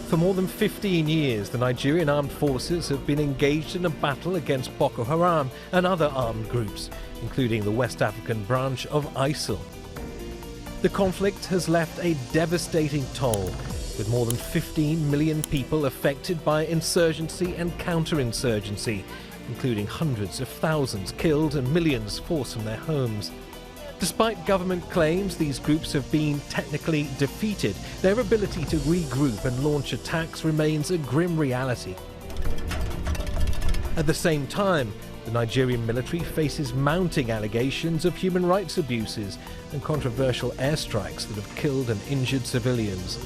For more than 15 years, the Nigerian armed forces have been engaged in a battle against Boko Haram and other armed groups, including the West African branch of ISIL. The conflict has left a devastating toll, with more than 15 million people affected by insurgency and counterinsurgency, including hundreds of thousands killed and millions forced from their homes. Despite government claims these groups have been technically defeated, their ability to regroup and launch attacks remains a grim reality. At the same time, the Nigerian military faces mounting allegations of human rights abuses and controversial airstrikes that have killed and injured civilians.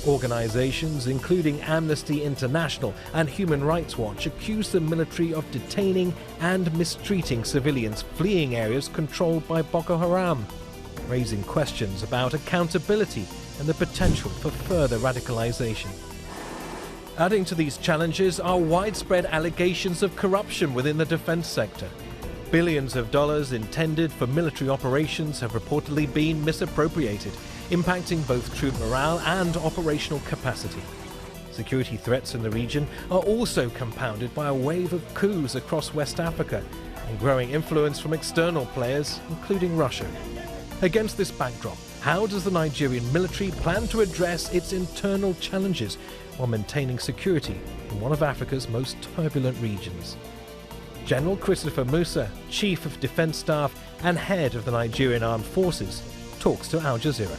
Organizations including Amnesty International and Human Rights Watch accuse the military of detaining and mistreating civilians fleeing areas controlled by Boko Haram, raising questions about accountability and the potential for further radicalization. Adding to these challenges are widespread allegations of corruption within the defense sector. Billions of dollars intended for military operations have reportedly been misappropriated, impacting both troop morale and operational capacity. Security threats in the region are also compounded by a wave of coups across West Africa and growing influence from external players, including Russia. Against this backdrop, how does the Nigerian military plan to address its internal challenges while maintaining security in one of Africa's most turbulent regions? General Christopher Musa, Chief of Defense Staff and head of the Nigerian Armed Forces, talks to Al Jazeera.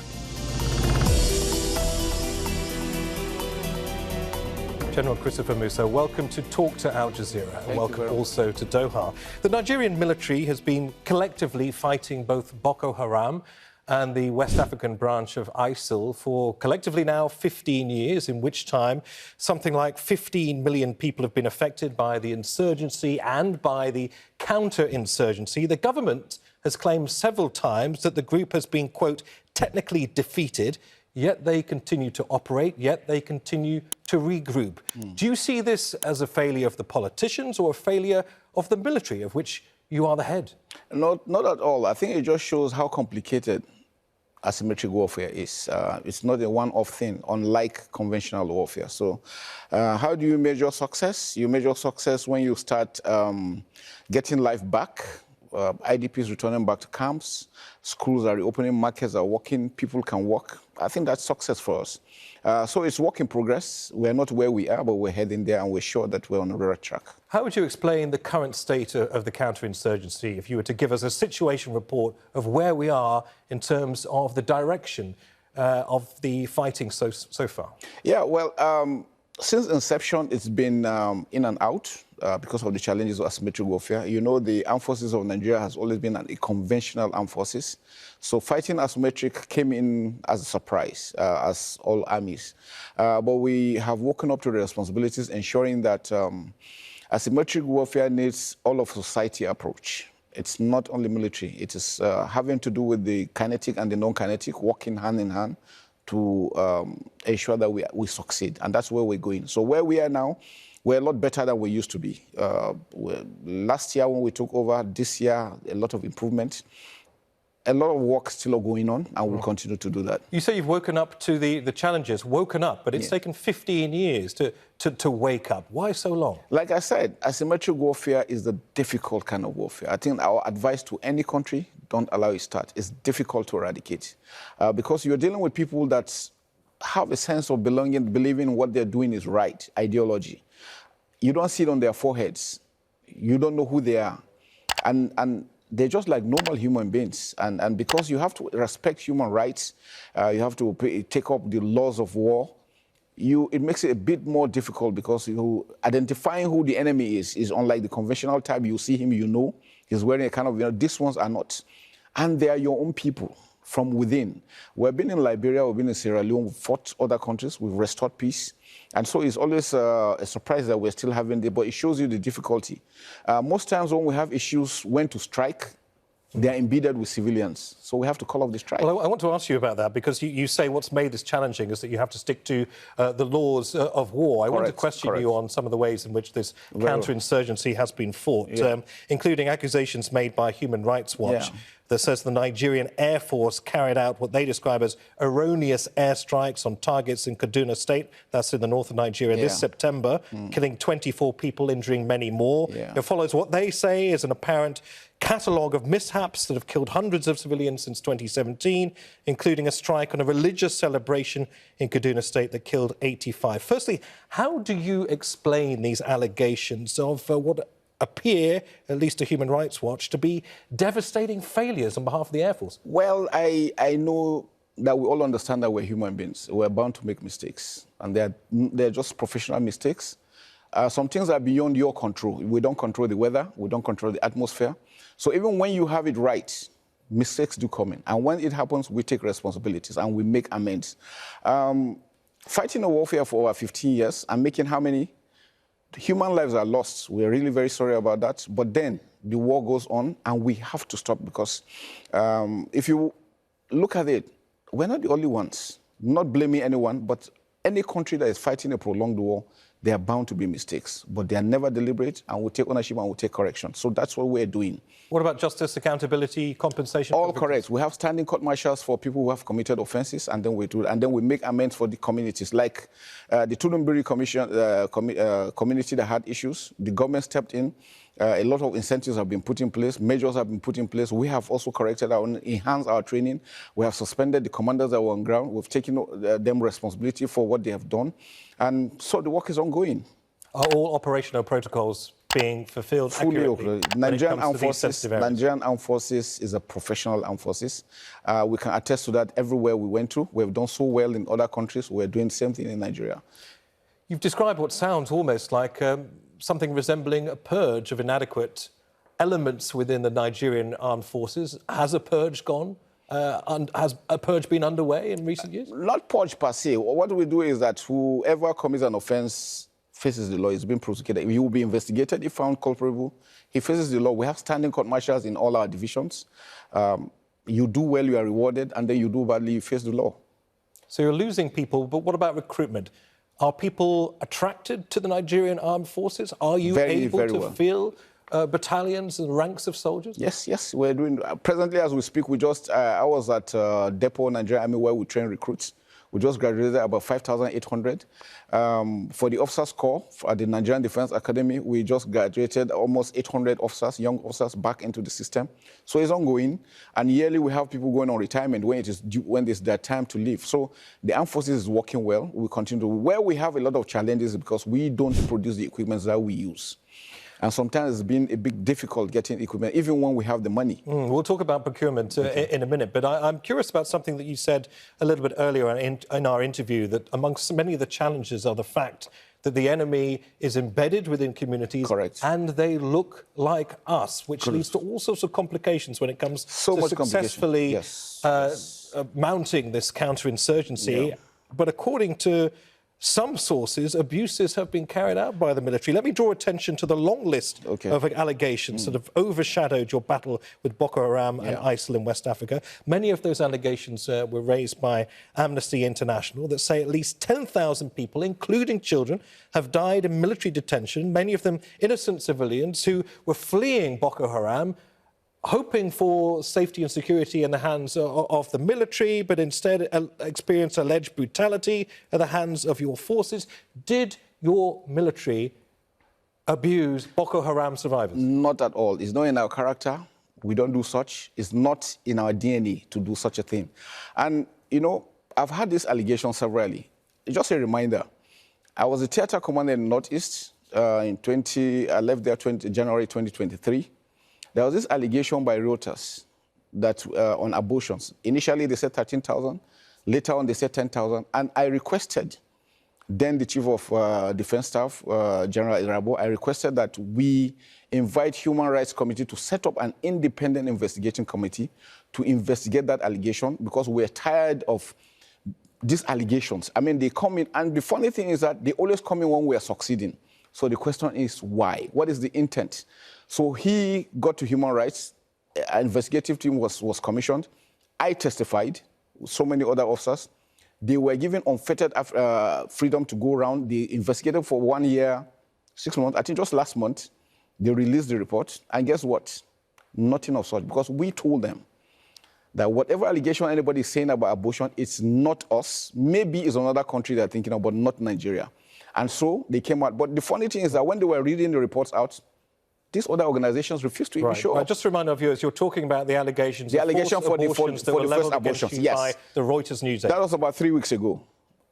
General Christopher Musa, welcome to Talk to Al Jazeera, and welcome also to Doha. The Nigerian military has been collectively fighting both Boko Haram and the West African branch of ISIL for collectively now 15 years, in which time something like 15 million people have been affected by the insurgency and by the counter-insurgency. The government has claimed several times that the group has been, quote, technically defeated, yet they continue to operate, yet they continue to regroup. Do you see this as a failure of the politicians or a failure of the military, of which you are the head? Not at all. I think it just shows how complicated asymmetric warfare is. It's not a one-off thing, unlike conventional warfare. So how do you measure success? You measure success when you start getting life back, IDPs returning back to camps, schools are reopening, markets are working, people can work. I think that's success for us. So it's work in progress. We're not where we are, but we're heading there, and we're sure that we're on the right track. How would you explain the current state of the counterinsurgency if you were to give us a situation report of where we are in terms of the direction of the fighting so far? Yeah, well, since inception, it's been in and out because of the challenges of asymmetric warfare. You know, the armed forces of Nigeria has always been a conventional armed forces. So fighting asymmetric came in as a surprise, as all armies. But we have woken up to the responsibilities, ensuring that asymmetric warfare needs all of society approach. It's not only military. It is having to do with the kinetic and the non-kinetic, working hand in hand to ensure that we succeed. And that's where we're going. So where we are now, we're a lot better than we used to be. Last year when we took over, this year, a lot of improvement. A lot of work still going on, and we'll continue to do that. You say you've woken up to the challenges, woken up, but it's taken 15 years to wake up. Why so long? Like I said, asymmetric warfare is the difficult kind of warfare. I think our advice to any country, don't allow it to start. It's difficult to eradicate because you're dealing with people that have a sense of belonging, believing what they're doing is right, ideology. You don't see it on their foreheads. You don't know who they are. And they're just like normal human beings. And because you have to respect human rights, you have to take up the laws of war, it makes it a bit more difficult because identifying who the enemy is unlike the conventional type. You see him, you know, he's wearing a kind of, these ones are not. And they are your own people from within. We've been in Liberia, we've been in Sierra Leone, we've fought other countries, we've restored peace. And so it's always a surprise that we're still having it, but it shows you the difficulty. Most times when we have issues when to strike, they're embedded with civilians. So we have to call off the strike. Well, I want to ask you about that because you say what's made this challenging is that you have to stick to the laws of war. I want to question you on some of the ways in which this counterinsurgency has been fought, including accusations made by Human Rights Watch that says the Nigerian Air Force carried out what they describe as erroneous airstrikes on targets in Kaduna State, that's in the north of Nigeria, this September, killing 24 people, injuring many more. It follows what they say is an apparent catalogue of mishaps that have killed hundreds of civilians since 2017, including a strike on a religious celebration in Kaduna State that killed 85. Firstly, how do you explain these allegations of what appear, at least to Human Rights Watch, to be devastating failures on behalf of the Air Force? Well, I know that we all understand that we're human beings. We're bound to make mistakes, and they're just professional mistakes. Some things are beyond your control. We don't control the weather. We don't control the atmosphere. So even when you have it right, mistakes do come in. And when it happens, we take responsibilities and we make amends. Fighting a warfare for over 15 years and making how many? Human lives are lost. We're really very sorry about that. But then the war goes on and we have to stop because if you look at it, we're not the only ones. Not blaming anyone, but any country that is fighting a prolonged war, there are bound to be mistakes, but they are never deliberate, and we'll take ownership and we'll take correction. So that's what we're doing. What about justice, accountability, compensation? All correct. We have standing court martials for people who have committed offences, and then we do, and then we make amends for the communities. Like the Tudunbiri community that had issues, the government stepped in. A lot of incentives have been put in place, measures have been put in place. We have also corrected enhanced our training. We have suspended the commanders that were on ground. We've taken them responsibility for what they have done. And so the work is ongoing. Are all operational protocols being fulfilled fully? Nigerian Armed Forces is a professional armed forces. We can attest to that everywhere we went to. We've done so well in other countries. We're doing the same thing in Nigeria. You've described what sounds almost like something resembling a purge of inadequate elements within the Nigerian armed forces. Has a purge gone? Has a purge been underway in recent years? Not purge per se. What we do is that whoever commits an offence faces the law. He's been prosecuted. He will be investigated. If found culpable, he faces the law. We have standing court martials in all our divisions. You do well, you are rewarded, and then you do badly, you face the law. So you're losing people, but what about recruitment? Are people attracted to the Nigerian armed forces? Are you able to fill battalions and ranks of soldiers? Yes, we're doing. Presently, as we speak, I was at Depot, Nigeria Army, where we train recruits. We just graduated about 5,800. For the officers' corps at the Nigerian Defense Academy, we just graduated almost 800 officers, young officers, back into the system. So it's ongoing. And yearly, we have people going on retirement when it's their time to leave. So the armed forces is working well. We continue. Where we have a lot of challenges is because we don't produce the equipment that we use. And sometimes it's been a bit difficult getting equipment, even when we have the money. We'll talk about procurement in a minute, but I'm curious about something that you said a little bit earlier in our interview, that amongst many of the challenges are the fact that the enemy is embedded within communities. Correct. And they look like us, which leads to all sorts of complications when it comes to successfully mounting this counterinsurgency. Yeah. But according to some sources, abuses have been carried out by the military. Let me draw attention to the long list of allegations that have overshadowed your battle with Boko Haram and ISIL in West Africa. Many of those allegations were raised by Amnesty International that say at least 10,000 people, including children, have died in military detention, many of them innocent civilians who were fleeing Boko Haram, hoping for safety and security in the hands of the military, but instead experienced alleged brutality at the hands of your forces. Did your military abuse Boko Haram survivors? Not at all. It's not in our character. We don't do such. It's not in our DNA to do such a thing. And, you know, I've had this allegation severally. Just a reminder, I was a theatre commander in the Northeast. I left there January 2023. There was this allegation by Reuters that on abortions. Initially, they said 13,000. Later on, they said 10,000. And I requested, then the Chief of Defense Staff, General Irabo, I requested that we invite Human Rights Committee to set up an independent investigating committee to investigate that allegation, because we're tired of these allegations. I mean, they come in, and the funny thing is that they always come in when we are succeeding. So the question is why? What is the intent? So he got to human rights. An investigative team was commissioned. I testified, so many other officers. They were given unfettered freedom to go around. They investigated for 1 year, 6 months. I think just last month, they released the report. And guess what? Nothing of such, because we told them that whatever allegation anybody is saying about abortion, it's not us. Maybe it's another country they're thinking about, not Nigeria. And so they came out. But the funny thing is that when they were reading the reports out, these other organizations refused to even show up. Just to remind our viewers, you're talking about the allegations of abortions that were leveled against you by the Reuters news agency. That was about 3 weeks ago.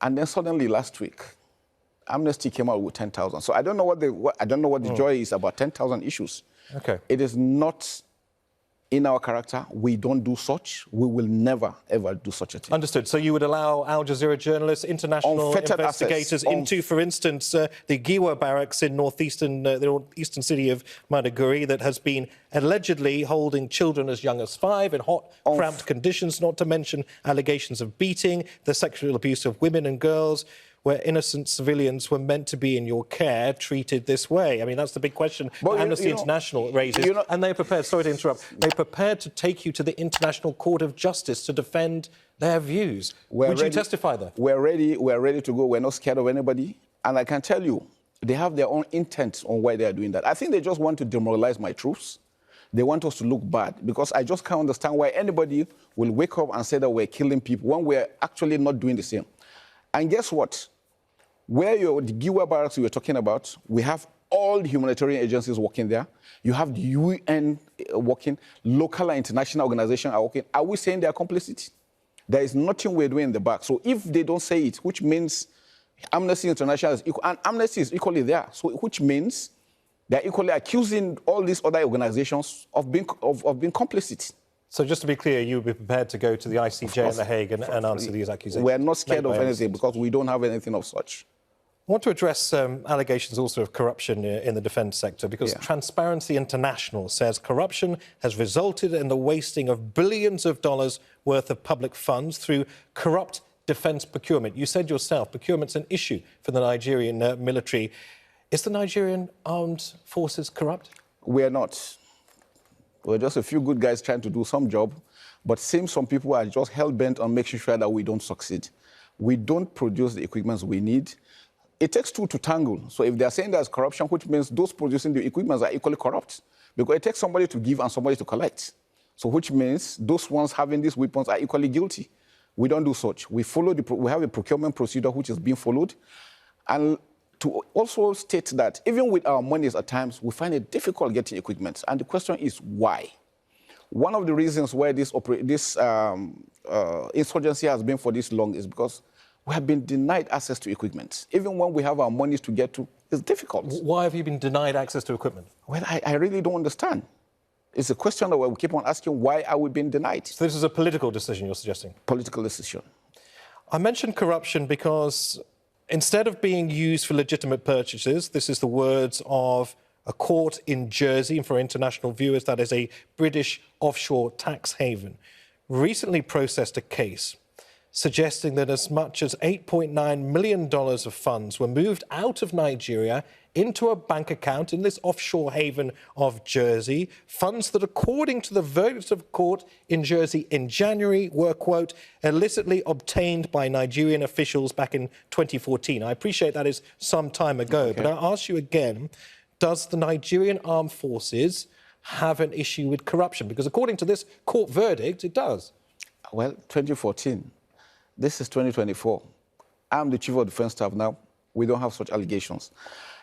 And then suddenly last week, Amnesty came out with 10,000. So I don't know what the joy is about 10,000 issues. Okay. It is not in our character. We don't do such. We will never, ever do such a thing. Understood. So you would allow Al Jazeera journalists, international investigators into, for instance, the Giwa barracks in the northeastern city of Maiduguri that has been allegedly holding children as young as 5 in hot, cramped conditions, not to mention allegations of beating, the sexual abuse of women and girls, where innocent civilians were meant to be in your care, treated this way? I mean, that's the big question that Amnesty International raises. And they're prepared, sorry to interrupt, they're prepared to take you to the International Court of Justice to defend their views. Would you testify there? We're ready to go. We're not scared of anybody. And I can tell you, they have their own intent on why they are doing that. I think they just want to demoralize my troops. They want us to look bad, because I just can't understand why anybody will wake up and say that we're killing people when we're actually not doing the same. And guess what? Where the Giwa barracks you were talking about, we have all the humanitarian agencies working there. You have the UN working, local and international organizations are working. Are we saying they are complicit? There is nothing we're doing in the back. So if they don't say it, which means Amnesty International is equal, and Amnesty is equally there, so which means they're equally accusing all these other organizations of being complicit. So just to be clear, you would be prepared to go to the ICJ in The Hague and answer these accusations? We're not scared of anything because we don't have anything of such. I want to address allegations also of corruption in the defence sector, because Transparency International says corruption has resulted in the wasting of billions of dollars worth of public funds through corrupt defence procurement. You said yourself, procurement's an issue for the Nigerian military. Is the Nigerian armed forces corrupt? We're not. We're just a few good guys trying to do some job, but seems some people are just hell-bent on making sure that we don't succeed. We don't produce the equipment we need. It takes two to tangle. So if they're saying there's corruption, which means those producing the equipment are equally corrupt, because it takes somebody to give and somebody to collect. So which means those ones having these weapons are equally guilty. We don't do such. We have a procurement procedure which is being followed. And to also state that even with our monies at times, we find it difficult getting equipment. And the question is why? One of the reasons why this insurgency has been for this long is because we have been denied access to equipment. Even when we have our monies to get to, it's difficult. Why have you been denied access to equipment? Well, I really don't understand. It's a question that we keep on asking, why are we being denied? So this is a political decision you're suggesting? Political decision. I mentioned corruption because instead of being used for legitimate purchases, this is the words of a court in Jersey, and for international viewers, that is a British offshore tax haven, recently processed a case suggesting that as much as $8.9 million of funds were moved out of Nigeria into a bank account in this offshore haven of Jersey, funds that, according to the verdict of court in Jersey in January, were, quote, illicitly obtained by Nigerian officials back in 2014. I appreciate that is some time ago, but I ask you again, does the Nigerian armed forces have an issue with corruption? Because according to this court verdict, it does. Well, 2014. This is 2024. I'm the Chief of Defence Staff now. We don't have such allegations.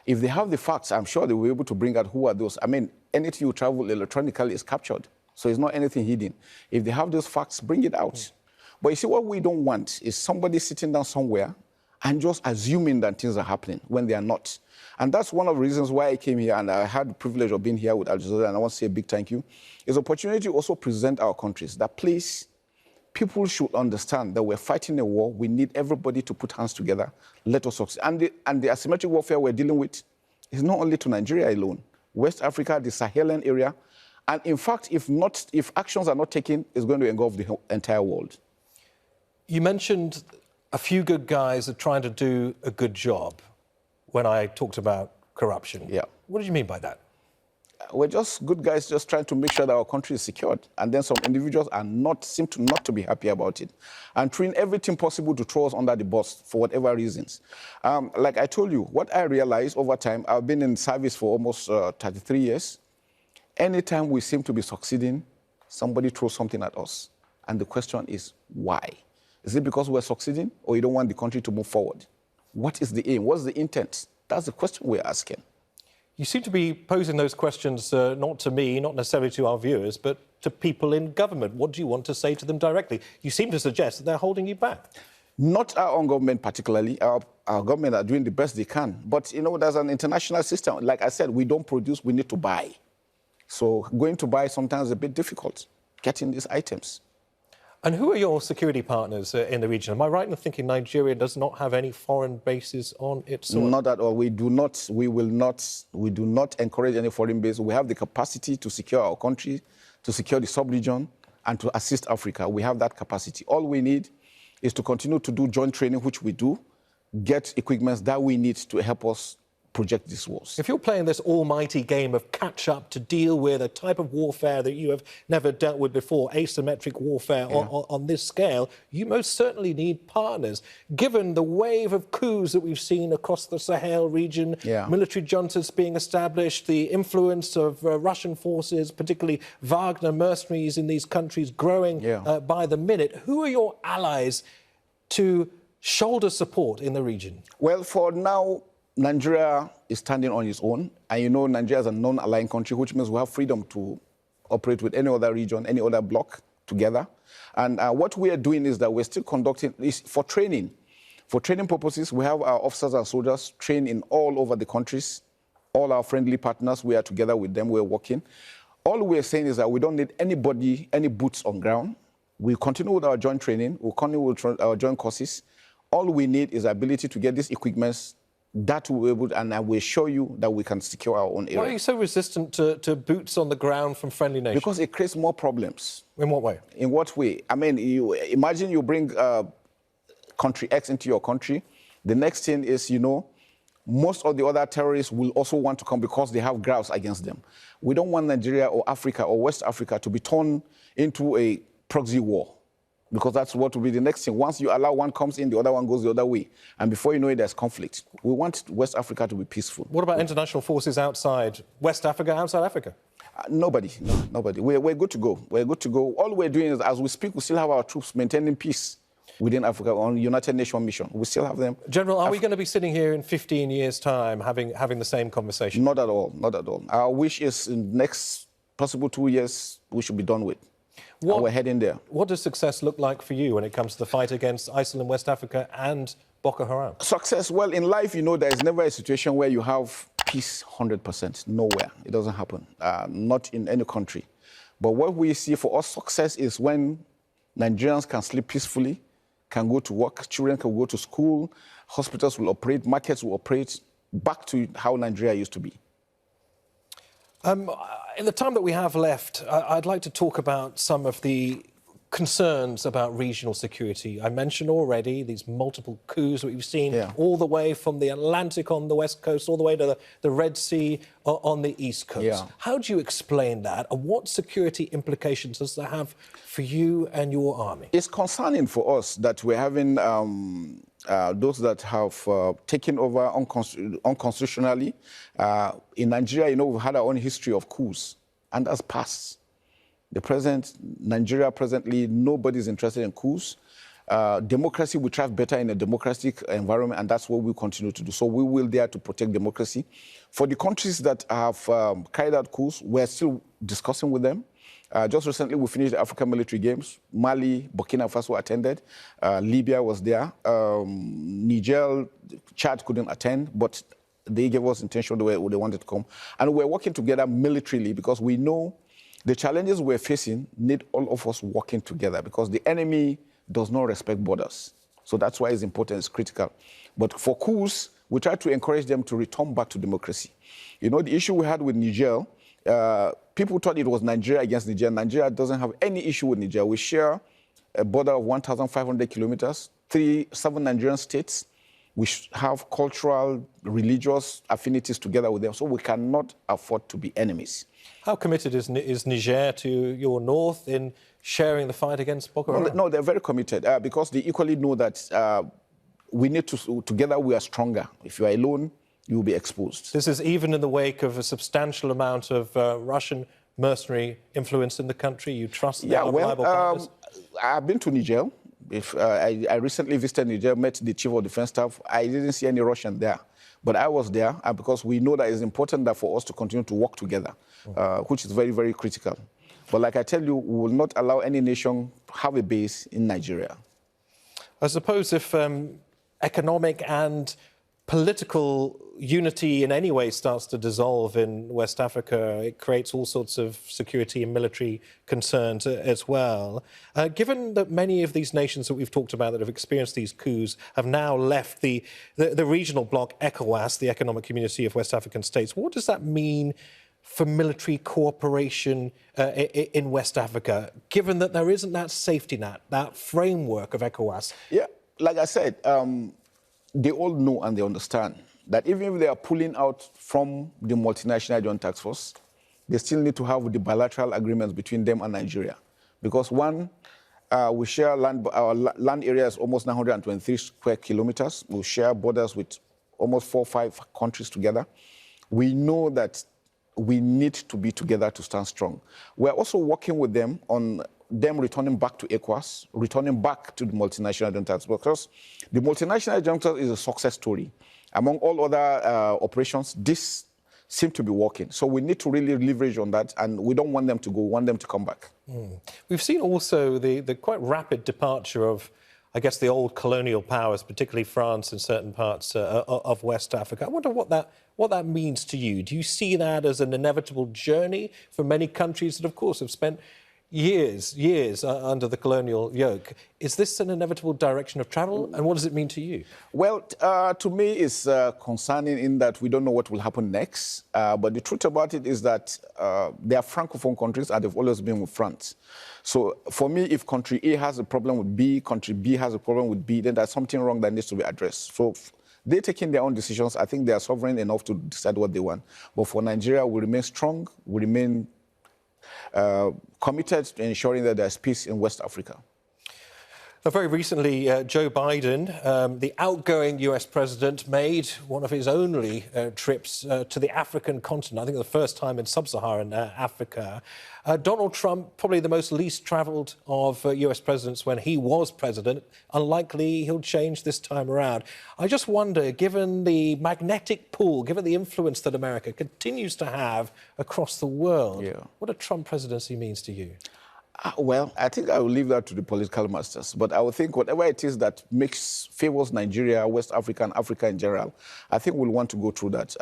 If they have the facts, I'm sure they will be able to bring out who are those. I mean, anything you travel electronically is captured, so it's not anything hidden. If they have those facts, bring it out. But you see, what we don't want is somebody sitting down somewhere and just assuming that things are happening when they are not. And that's one of the reasons why I came here, and I had the privilege of being here with Al Jazeera, and I want to say a big thank you. It's an opportunity to also present our countries that, please, people should understand that we're fighting a war. We need everybody to put hands together. Let us succeed. And the asymmetric warfare we're dealing with is not only to Nigeria alone. West Africa, the Sahelian area. And in fact, if actions are not taken, it's going to engulf the entire world. You mentioned a few good guys are trying to do a good job when I talked about corruption. Yeah. What did you mean by that? We're just good guys just trying to make sure that our country is secured. And then some individuals seem not to be happy about it and trying everything possible to throw us under the bus for whatever reasons. Like I told you, what I realized over time, I've been in service for almost 33 years. Anytime we seem to be succeeding, somebody throws something at us. And the question is, why? Is it because we're succeeding or you don't want the country to move forward? What is the aim? What's the intent? That's the question we're asking. You seem to be posing those questions not to me, not necessarily to our viewers, but to people in government. What do you want to say to them directly? You seem to suggest that they're holding you back. Not our own government particularly. Our government are doing the best they can. But, you know, there's an international system. Like I said, we don't produce, we need to buy. So going to buy sometimes is a bit difficult, getting these items. And who are your security partners in the region? Am I right in thinking Nigeria does not have any foreign bases on its soil? Not at all. We do not encourage any foreign base. We have the capacity to secure our country, to secure the sub-region, and to assist Africa. We have that capacity. All we need is to continue to do joint training, which we do, get equipment that we need to help us project these wars. If you're playing this almighty game of catch-up to deal with a type of warfare that you have never dealt with before, asymmetric warfare on this scale, you most certainly need partners. Given the wave of coups that we've seen across the Sahel region, military juntas being established, the influence of Russian forces, particularly Wagner mercenaries in these countries growing by the minute, who are your allies to shoulder support in the region? Well, for now, Nigeria is standing on its own, and you know Nigeria is a non-aligned country, which means we have freedom to operate with any other region, any other bloc together. And what we are doing is that we're still conducting this for training. For training purposes, we have our officers and soldiers trained in all over the countries. All our friendly partners, we are together with them, we're working. All we're saying is that we don't need anybody, any boots on ground. We continue with our joint training, we'll continue with our joint courses. All we need is the ability to get these equipments that will be able to, and I will show you that we can secure our own area. Why are you so resistant to boots on the ground from friendly nations? Because it creates more problems. In what way? In what way? I mean, you imagine you bring country X into your country. The next thing is, you know, most of the other terrorists will also want to come because they have grounds against them. We don't want Nigeria or Africa or West Africa to be turned into a proxy war, because that's what will be the next thing. Once you allow one comes in, the other one goes the other way. And before you know it, there's conflict. We want West Africa to be peaceful. What about international forces outside West Africa, outside Africa? Nobody, no, nobody. We're good to go. We're good to go. All we're doing is, as we speak, we still have our troops maintaining peace within Africa on United Nations mission. We still have them. General, are we going to be sitting here in 15 years' time having the same conversation? Not at all, not at all. Our wish is in the next possible 2 years, we should be done with. We're heading there. What does success look like for you when it comes to the fight against ISIL in West Africa and Boko Haram? Success? Well, in life, you know, there is never a situation where you have peace 100%. Nowhere. It doesn't happen. Not in any country. But what we see for us, success is when Nigerians can sleep peacefully, can go to work, children can go to school, hospitals will operate, markets will operate, back to how Nigeria used to be. In the time that we have left, I'd like to talk about some of the concerns about regional security. I mentioned already these multiple coups that we've seen all the way from the Atlantic on the west coast, all the way to the Red Sea on the east coast. How do you explain that, and what security implications does that have for you and your army? It's concerning for us that we're having those that have taken over unconstitutionally. In Nigeria, you know, we've had our own history of coups, and that's passed. Nigeria presently, nobody's interested in coups. Democracy will thrive better in a democratic environment, and that's what we continue to do. So we will dare to protect democracy. For the countries that have carried out coups, we're still discussing with them. Just recently, we finished the African military games. Mali, Burkina Faso attended. Libya was there. Niger, Chad couldn't attend, but they gave us intention they wanted to come. And we're working together militarily because we know the challenges we're facing need all of us working together, because the enemy does not respect borders. So that's why it's important, it's critical. But for coups, we try to encourage them to return back to democracy. You know, the issue we had with Niger, people thought it was Nigeria against Niger. Nigeria doesn't have any issue with Niger. We share a border of 1,500 kilometers, 7 Nigerian states. We have cultural, religious affinities together with them, so we cannot afford to be enemies. How committed is Niger to your north in sharing the fight against Boko Haram? No, they're very committed because they equally know that we need to, together we are stronger. If you are alone, you will be exposed. This is even in the wake of a substantial amount of Russian mercenary influence in the country? You trust Yeah, the reliable partners? I've been to Niger. I recently visited Niger, met the Chief of Defense Staff. I didn't see any Russian there. But I was there because we know that it's important that for us to continue to work together, which is very, very critical. But like I tell you, we will not allow any nation have a base in Nigeria. I suppose if economic and political unity in any way starts to dissolve in West Africa, it creates all sorts of security and military concerns as well. Given that many of these nations that we've talked about that have experienced these coups have now left the regional bloc ECOWAS, the Economic Community of West African States, what does that mean for military cooperation in West Africa, given that there isn't that safety net, that framework of ECOWAS? Yeah, like I said, they all know and they understand that even if they are pulling out from the multinational joint task force, they still need to have the bilateral agreements between them and Nigeria. Because one, we share land, our land area is almost 923 square kilometers. We share borders with almost 4 or 5 countries together. We know that we need to be together to stand strong. We're also working with them on them returning back to ECOWAS, returning back to the multinational joint task force, because the multinational joint task force is a success story. Among all other operations, this seems to be working. So we need to really leverage on that, and we don't want them to go, we want them to come back. We've seen also the quite rapid departure of, I guess, the old colonial powers, particularly France and certain parts of West Africa. I wonder what that means to you. Do you see that as an inevitable journey for many countries that, of course, have spent years under the colonial yoke? Is this an inevitable direction of travel, and what does it mean to you? Well, to me, it's concerning in that we don't know what will happen next. But the truth about it is that they are Francophone countries, and they've always been with France. So for me, if country A has a problem with B, country B has a problem with B, then there's something wrong that needs to be addressed. So they're taking their own decisions. I think they are sovereign enough to decide what they want. But for Nigeria, we remain strong. We remain committed to ensuring that there's peace in West Africa. Very recently, Joe Biden, the outgoing US president, made one of his only trips to the African continent, I think the first time in sub-Saharan Africa. Donald Trump, probably the most least travelled of US presidents when he was president. Unlikely he'll change this time around. I just wonder, given the magnetic pull, given the influence that America continues to have across the world, what a Trump presidency means to you? Well, I think I will leave that to the political masters. But I would think whatever it is that favors Nigeria, West Africa, and Africa in general, I think we'll want to go through that.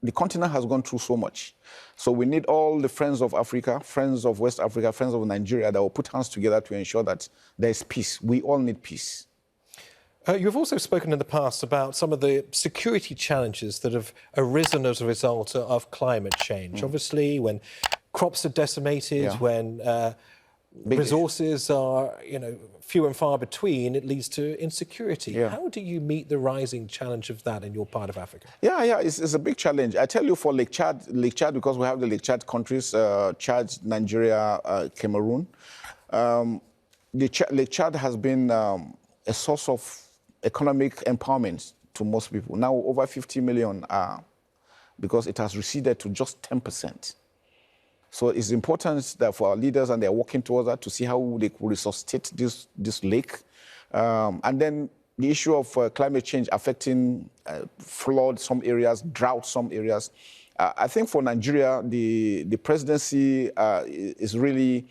The continent has gone through so much. So we need all the friends of Africa, friends of West Africa, friends of Nigeria that will put hands together to ensure that there is peace. We all need peace. You've also spoken in the past about some of the security challenges that have arisen as a result of climate change. Obviously, when crops are decimated, when resources are, few and far between, it leads to insecurity. How do you meet the rising challenge of that in your part of Africa? It's a big challenge. I tell you, for Lake Chad, because we have the Lake Chad countries, Chad, Nigeria, Cameroon, Lake Chad has been a source of economic empowerment to most people. Now over 50 million are, because it has receded to just 10%. So it's important that for our leaders, and they're working towards that, to see how they could resuscitate this lake. And then the issue of climate change affecting flood some areas, drought some areas. I think for Nigeria, the presidency is really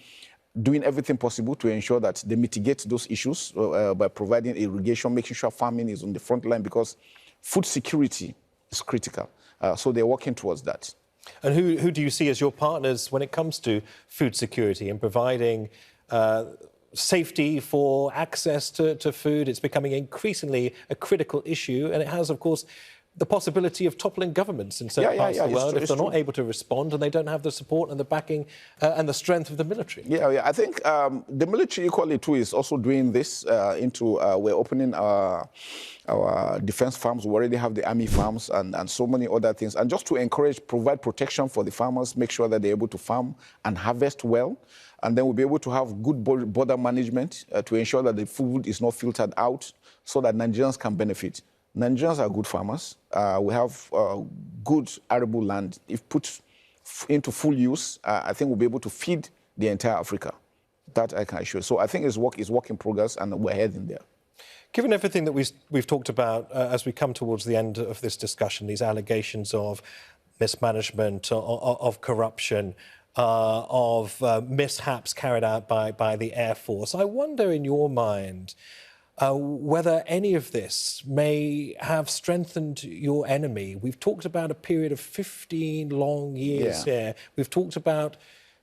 doing everything possible to ensure that they mitigate those issues by providing irrigation, making sure farming is on the front line, because food security is critical. So they're working towards that. And who do you see as your partners when it comes to food security and providing safety for access to food? It's becoming increasingly a critical issue, and it has, of course, the possibility of toppling governments in certain parts of the world if they're not able to respond and they don't have the support and the backing and the strength of the military. I think the military equally too is also doing this we're opening our defense farms. We already have the army farms and so many other things. And just to provide protection for the farmers, make sure that they're able to farm and harvest well. And then we'll be able to have good border management to ensure that the food is not filtered out so that Nigerians can benefit. Nigerians are good farmers. We have good arable land. If put into full use, I think we'll be able to feed the entire Africa. That I can assure. So I think it's work in progress, and we're heading there. Given everything that we've talked about as we come towards the end of this discussion, these allegations of mismanagement, of corruption, of mishaps carried out by the Air Force, I wonder in your mind whether any of this may have strengthened your enemy. We've talked about a period of 15 long years here. We've talked about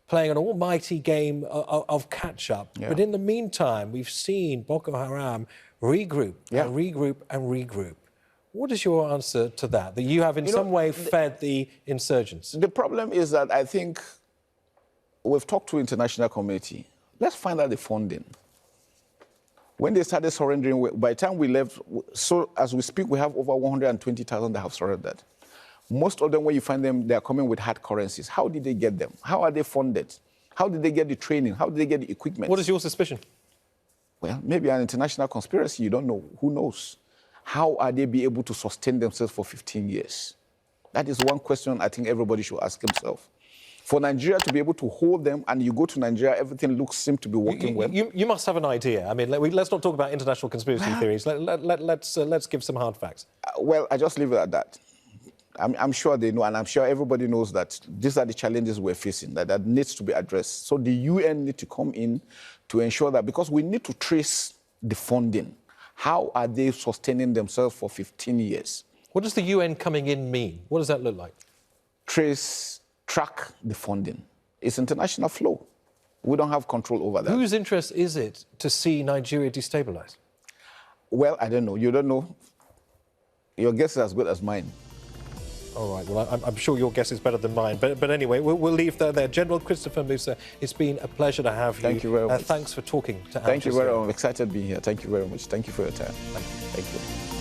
playing an almighty game of catch-up. Yeah. But in the meantime, we've seen Boko Haram regroup and regroup and regroup. What is your answer to that? That you have in some way fed the insurgents? The problem is that I think we've talked to international community. Let's find out the funding. When they started surrendering, by the time we left, so as we speak, we have over 120,000 that have surrendered. Most of them, when you find them, they are coming with hard currencies. How did they get them? How are they funded? How did they get the training? How did they get the equipment? What is your suspicion? Well, maybe an international conspiracy. You don't know. Who knows? How are they be able to sustain themselves for 15 years? That is one question I think everybody should ask himself. For Nigeria to be able to hold them, and you go to Nigeria, everything seems to be working well. You must have an idea. I mean, let's not talk about international conspiracy theories. Let's give some hard facts. Well, I just leave it at that. I'm sure they know, and I'm sure everybody knows that these are the challenges we're facing, that needs to be addressed. So the UN need to come in to ensure that, because we need to trace the funding. How are they sustaining themselves for 15 years? What does the UN coming in mean? What does that look like? Track the funding. It's international flow. We don't have control over that. Whose interest is it to see Nigeria destabilized? Well, I don't know. You don't know. Your guess is as good as mine. All right, well, I'm sure your guess is better than mine. But anyway, we'll leave that there. General Christopher Musa, it's been a pleasure to have you. Thank you very much. Thanks for talking to us. Thank you very much. I'm excited to be here. Thank you very much. Thank you for your time. Thank you.